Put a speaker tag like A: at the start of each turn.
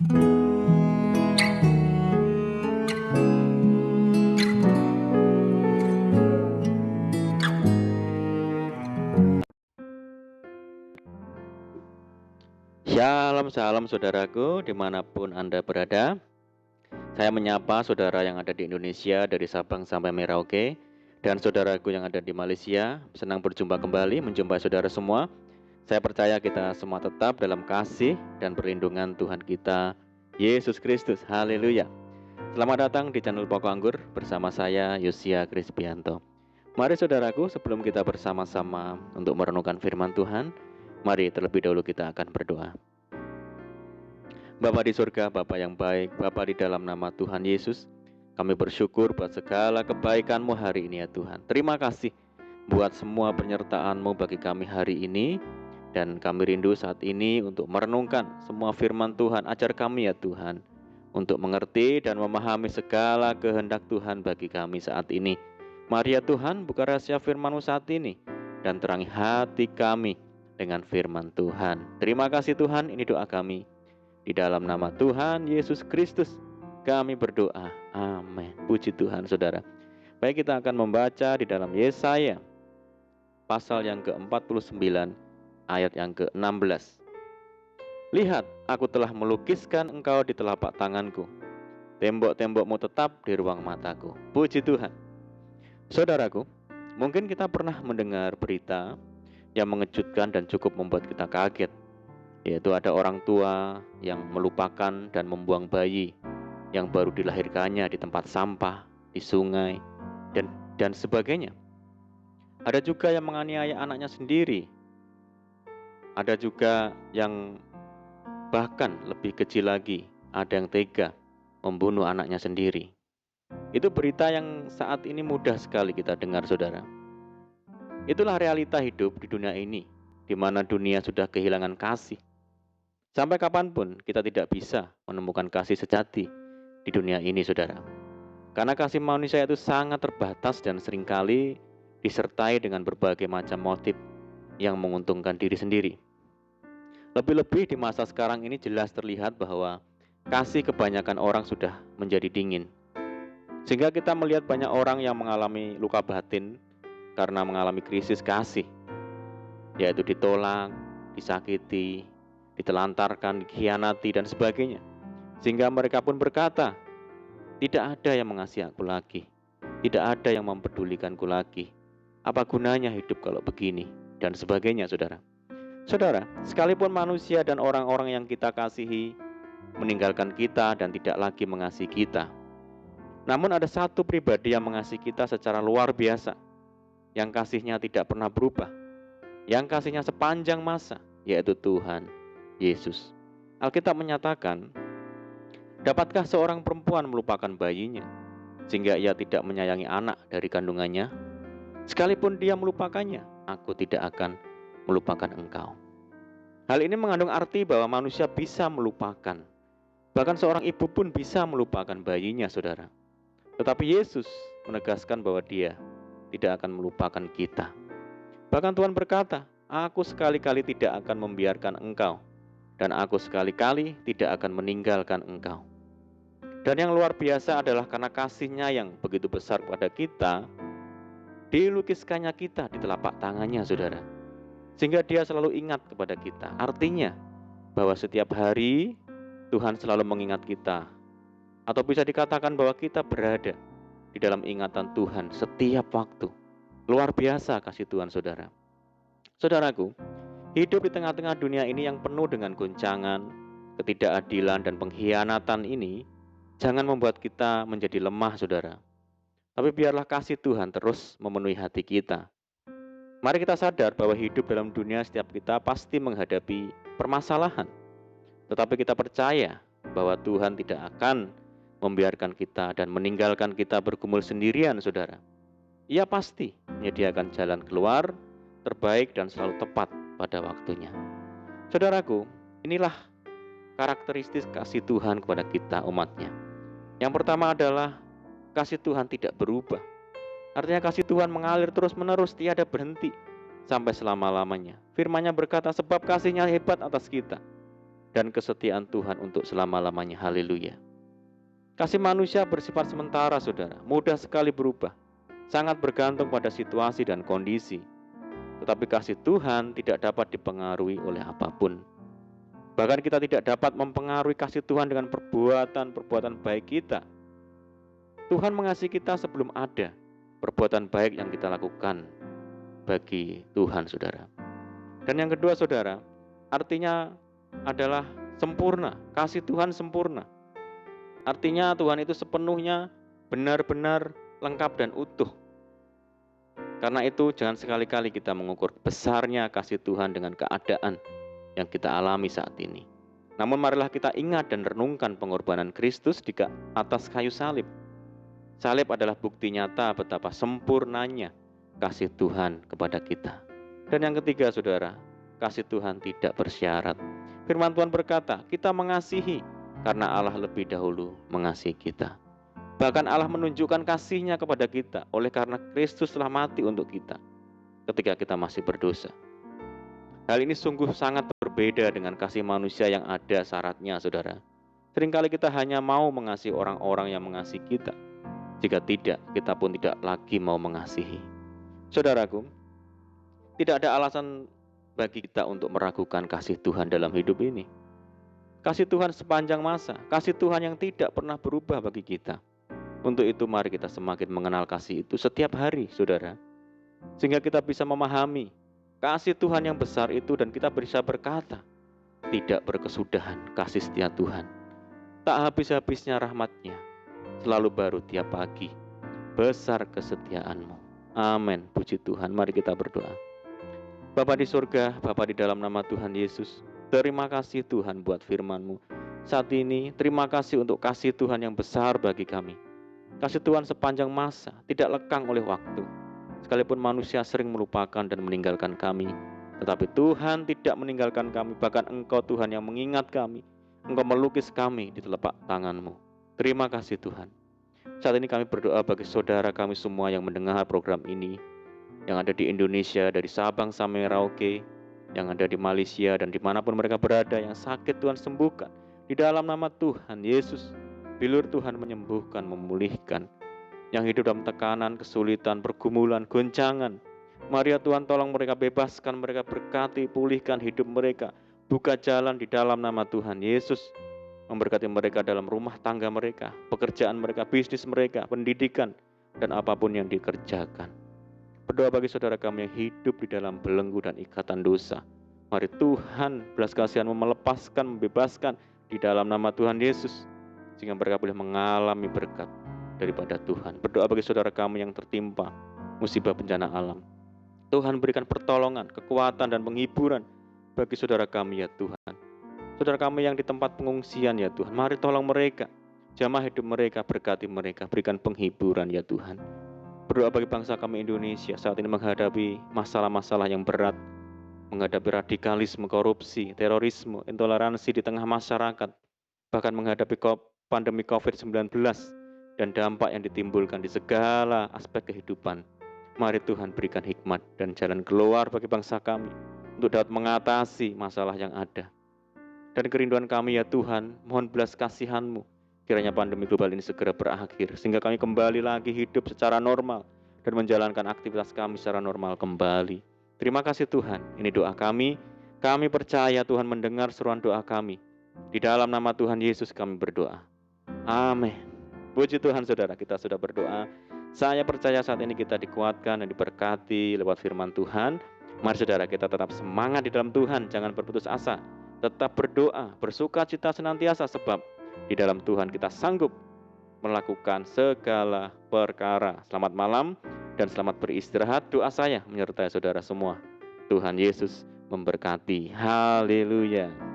A: Shalom, salam saudaraku dimanapun Anda berada. Saya menyapa saudara yang ada di Indonesia dari Sabang sampai Merauke, dan saudaraku yang ada di Malaysia. Senang berjumpa kembali, menjumpai saudara semua. Saya percaya kita semua tetap dalam kasih dan perlindungan Tuhan kita, Yesus Kristus. Haleluya. Selamat datang di channel Pokok Anggur bersama saya, Yosia Krispianto. Mari saudaraku, sebelum kita bersama-sama untuk merenungkan firman Tuhan, mari terlebih dahulu kita akan berdoa. Bapa di surga, Bapa yang baik, Bapa di dalam nama Tuhan Yesus, kami bersyukur buat segala kebaikan-Mu hari ini ya Tuhan. Terima kasih buat semua penyertaan-Mu bagi kami hari ini, dan kami rindu saat ini untuk merenungkan semua firman Tuhan. Ajar kami ya Tuhan, untuk mengerti dan memahami segala kehendak Tuhan bagi kami saat ini. Mari ya Tuhan, buka rahasia firman-Mu saat ini, dan terangi hati kami dengan firman Tuhan. Terima kasih Tuhan, ini doa kami. Di dalam nama Tuhan Yesus Kristus kami berdoa. Amin. Puji Tuhan saudara. Baik, kita akan membaca di dalam Yesaya pasal yang ke-49 ayat yang ke-16. Lihat, aku telah melukiskan engkau di telapak tanganku. Tembok-tembokmu tetap di ruang mataku. Puji Tuhan. Saudaraku, mungkin kita pernah mendengar berita yang mengejutkan dan cukup membuat kita kaget, yaitu ada orang tua yang melupakan dan membuang bayi yang baru dilahirkannya di tempat sampah, di sungai, dan sebagainya. Ada juga yang menganiaya anaknya sendiri. Ada juga yang bahkan lebih kecil lagi, ada yang tega membunuh anaknya sendiri. Itu berita yang saat ini mudah sekali kita dengar, saudara. Itulah realita hidup di dunia ini, di mana dunia sudah kehilangan kasih. Sampai kapanpun kita tidak bisa menemukan kasih sejati di dunia ini, saudara. Karena kasih manusia itu sangat terbatas dan seringkali disertai dengan berbagai macam motif yang menguntungkan diri sendiri. Lebih-lebih di masa sekarang ini jelas terlihat bahwa kasih kebanyakan orang sudah menjadi dingin. Sehingga kita melihat banyak orang yang mengalami luka batin karena mengalami krisis kasih, yaitu ditolak, disakiti, ditelantarkan, dikhianati, dan sebagainya. Sehingga mereka pun berkata, tidak ada yang mengasihi aku lagi, tidak ada yang mempedulikanku lagi. Apa gunanya hidup kalau begini, dan sebagainya, saudara. Saudara, sekalipun manusia dan orang-orang yang kita kasihi meninggalkan kita dan tidak lagi mengasihi kita, namun ada satu pribadi yang mengasihi kita secara luar biasa, yang kasihnya tidak pernah berubah, yang kasihnya sepanjang masa, yaitu Tuhan Yesus. Alkitab menyatakan, dapatkah seorang perempuan melupakan bayinya, sehingga ia tidak menyayangi anak dari kandungannya? Sekalipun dia melupakannya, aku tidak akan melupakan engkau. Hal ini mengandung arti bahwa manusia bisa melupakan. Bahkan seorang ibu pun bisa melupakan bayinya, saudara. Tetapi Yesus menegaskan bahwa dia tidak akan melupakan kita. Bahkan Tuhan berkata, aku sekali-kali tidak akan membiarkan engkau, dan aku sekali-kali tidak akan meninggalkan engkau. Dan yang luar biasa adalah karena kasih-Nya yang begitu besar kepada kita, dilukiskannya kita di telapak tangannya, saudara. Sehingga dia selalu ingat kepada kita. Artinya bahwa setiap hari Tuhan selalu mengingat kita. Atau bisa dikatakan bahwa kita berada di dalam ingatan Tuhan setiap waktu. Luar biasa kasih Tuhan, saudara. Saudaraku, hidup di tengah-tengah dunia ini yang penuh dengan goncangan, ketidakadilan, dan pengkhianatan ini jangan membuat kita menjadi lemah, saudara. Tapi biarlah kasih Tuhan terus memenuhi hati kita. Mari kita sadar bahwa hidup dalam dunia setiap kita pasti menghadapi permasalahan. Tetapi kita percaya bahwa Tuhan tidak akan membiarkan kita dan meninggalkan kita bergumul sendirian, saudara. Ia pasti menyediakan jalan keluar terbaik dan selalu tepat pada waktunya. Saudaraku, inilah karakteristik kasih Tuhan kepada kita, umatnya. Yang pertama adalah kasih Tuhan tidak berubah. Artinya kasih Tuhan mengalir terus-menerus, tiada berhenti sampai selama-lamanya. Firman-Nya berkata, sebab kasih-Nya hebat atas kita. dan kesetiaan Tuhan untuk selama-lamanya. Haleluya. Kasih manusia bersifat sementara, saudara, mudah sekali berubah, sangat bergantung pada situasi dan kondisi. Tetapi kasih Tuhan tidak dapat dipengaruhi oleh apapun. Bahkan kita tidak dapat mempengaruhi kasih Tuhan dengan perbuatan-perbuatan baik kita. Tuhan mengasihi kita sebelum ada perbuatan baik yang kita lakukan bagi Tuhan, saudara. Dan yang kedua, saudara, artinya adalah sempurna. Kasih Tuhan sempurna. Artinya Tuhan itu sepenuhnya benar-benar lengkap dan utuh. Karena itu jangan sekali-kali kita mengukur besarnya kasih Tuhan dengan keadaan yang kita alami saat ini. Namun marilah kita ingat dan renungkan pengorbanan Kristus di atas kayu salib. Salib adalah bukti nyata betapa sempurnanya kasih Tuhan kepada kita. Dan yang ketiga, saudara, kasih Tuhan tidak bersyarat. Firman Tuhan berkata, kita mengasihi karena Allah lebih dahulu mengasihi kita. Bahkan Allah menunjukkan kasih-Nya kepada kita oleh karena Kristus telah mati untuk kita ketika kita masih berdosa. Hal ini sungguh sangat berbeda dengan kasih manusia yang ada syaratnya, saudara. Seringkali kita hanya mau mengasihi orang-orang yang mengasihi kita. Jika tidak, kita pun tidak lagi mau mengasihi. Saudaraku, tidak ada alasan bagi kita untuk meragukan kasih Tuhan dalam hidup ini. Kasih Tuhan sepanjang masa, kasih Tuhan yang tidak pernah berubah bagi kita. Untuk itu mari kita semakin mengenal kasih itu setiap hari, saudara. Sehingga kita bisa memahami kasih Tuhan yang besar itu dan kita bisa berkata, tidak berkesudahan kasih setia Tuhan. Tak habis-habisnya rahmat-Nya, selalu baru tiap pagi, besar kesetiaan-Mu. Amin, puji Tuhan. Mari kita berdoa. Bapa di surga, Bapa di dalam nama Tuhan Yesus, terima kasih Tuhan buat firman-Mu. Saat ini terima kasih untuk kasih Tuhan yang besar bagi kami. Kasih Tuhan sepanjang masa, tidak lekang oleh waktu. Sekalipun manusia sering melupakan dan meninggalkan kami, tetapi Tuhan tidak meninggalkan kami. Bahkan Engkau Tuhan yang mengingat kami. Engkau melukis kami di telapak tangan-Mu. Terima kasih Tuhan. Saat ini kami berdoa bagi saudara kami semua yang mendengar program ini, yang ada di Indonesia, dari Sabang sampai Merauke, yang ada di Malaysia dan dimanapun mereka berada, yang sakit Tuhan sembuhkan. Di dalam nama Tuhan Yesus, bilur Tuhan menyembuhkan, memulihkan. Yang hidup dalam tekanan, kesulitan, pergumulan, goncangan, mari ya Tuhan tolong mereka, bebaskan mereka, berkati, pulihkan hidup mereka. Buka jalan di dalam nama Tuhan Yesus. Memberkati mereka dalam rumah tangga mereka, pekerjaan mereka, bisnis mereka, pendidikan, dan apapun yang dikerjakan. Berdoa bagi saudara kami yang hidup di dalam belenggu dan ikatan dosa. Mari Tuhan belas kasihan-Mu melepaskan, membebaskan di dalam nama Tuhan Yesus, sehingga mereka boleh mengalami berkat daripada Tuhan. Berdoa bagi saudara kami yang tertimpa musibah bencana alam. Tuhan berikan pertolongan, kekuatan, dan penghiburan bagi saudara kami ya Tuhan. Saudara kami yang di tempat pengungsian ya Tuhan, mari tolong mereka, jamah hidup mereka, berkati mereka, berikan penghiburan ya Tuhan. Berdoa bagi bangsa kami Indonesia saat ini menghadapi masalah-masalah yang berat, menghadapi radikalisme, korupsi, terorisme, intoleransi di tengah masyarakat, bahkan menghadapi pandemi COVID-19 dan dampak yang ditimbulkan di segala aspek kehidupan. Mari Tuhan berikan hikmat dan jalan keluar bagi bangsa kami untuk dapat mengatasi masalah yang ada. Dan kerinduan kami ya Tuhan, mohon belas kasihan-Mu, kiranya pandemi global ini segera berakhir, sehingga kami kembali lagi hidup secara normal dan menjalankan aktivitas kami secara normal kembali. Terima kasih Tuhan, ini doa kami. Kami percaya Tuhan mendengar seruan doa kami. Di dalam nama Tuhan Yesus kami berdoa. Amin. Puji Tuhan saudara, kita sudah berdoa. Saya percaya saat ini kita dikuatkan dan diberkati lewat firman Tuhan. Mari saudara kita tetap semangat di dalam Tuhan, jangan berputus asa. Tetap berdoa, bersuka cita senantiasa, sebab di dalam Tuhan kita sanggup melakukan segala perkara. Selamat malam dan selamat beristirahat. Doa saya menyertai saudara semua. Tuhan Yesus memberkati. Haleluya.